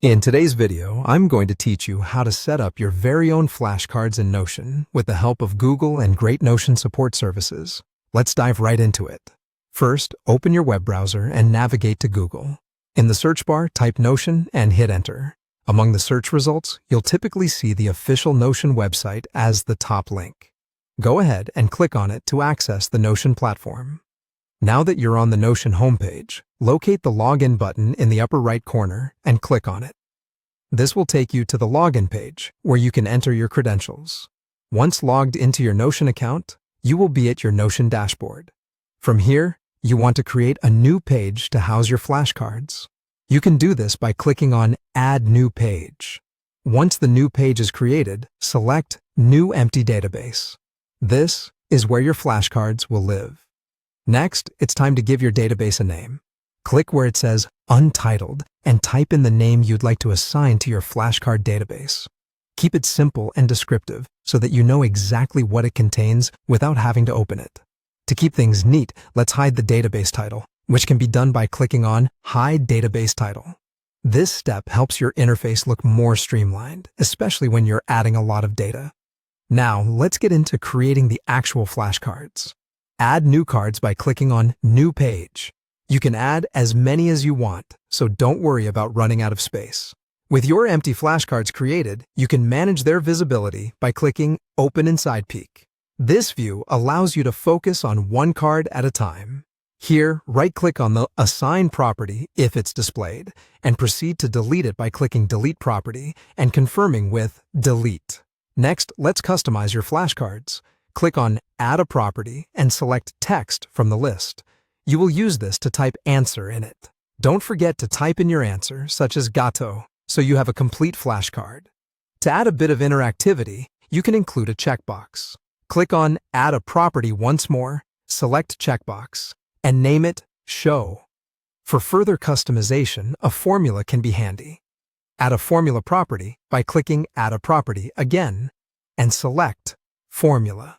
In today's video, I'm going to teach you how to set up your very own flashcards in Notion with the help of Google and great Notion support services. Let's dive right into it. First, open your web browser and navigate to Google. In the search bar, type Notion and hit enter. Among the search results, you'll typically see the official Notion website as the top link. Go ahead and click on it to access the Notion platform. Now that you're on the Notion homepage, locate the Login button in the upper right corner and click on it. This will take you to the Login page, where you can enter your credentials. Once logged into your Notion account, you will be at your Notion dashboard. From here, you want to create a new page to house your flashcards. You can do this by clicking on Add New Page. Once the new page is created, select New Empty Database. This is where your flashcards will live. Next, it's time to give your database a name. Click where it says Untitled and type in the name you'd like to assign to your flashcard database. Keep it simple and descriptive so that you know exactly what it contains without having to open it. To keep things neat, let's hide the database title, which can be done by clicking on Hide Database Title. This step helps your interface look more streamlined, especially when you're adding a lot of data. Now, let's get into creating the actual flashcards. Add new cards by clicking on New Page. You can add as many as you want, so don't worry about running out of space. With your empty flashcards created, you can manage their visibility by clicking Open Inside Peek. This view allows you to focus on one card at a time. Here, right-click on the Assign Property if it's displayed, and proceed to delete it by clicking Delete Property and confirming with Delete. Next, let's customize your flashcards. Click on Add a Property and select Text from the list. You will use this to type answer in it. Don't forget to type in your answer, such as gato, so you have a complete flashcard. To add a bit of interactivity, you can include a checkbox. Click on Add a Property once more, select Checkbox, and name it Show. For further customization, a formula can be handy. Add a formula property by clicking Add a Property again, and select Formula.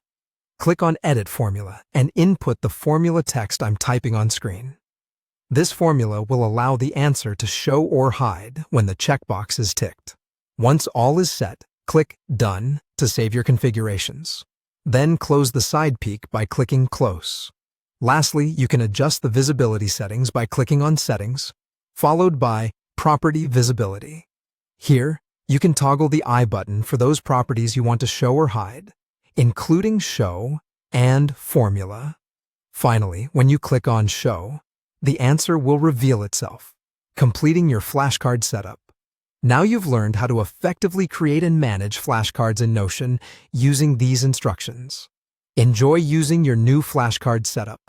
Click on Edit Formula and input the formula text I'm typing on screen. This formula will allow the answer to show or hide when the checkbox is ticked. Once all is set, click Done to save your configurations. Then close the side peek by clicking Close. Lastly, you can adjust the visibility settings by clicking on Settings, followed by Property Visibility. Here, you can toggle the I button for those properties you want to show or hide, including Show and Formula. Finally, when you click on Show, the answer will reveal itself, completing your flashcard setup. Now you've learned how to effectively create and manage flashcards in Notion using these instructions. Enjoy using your new flashcard setup.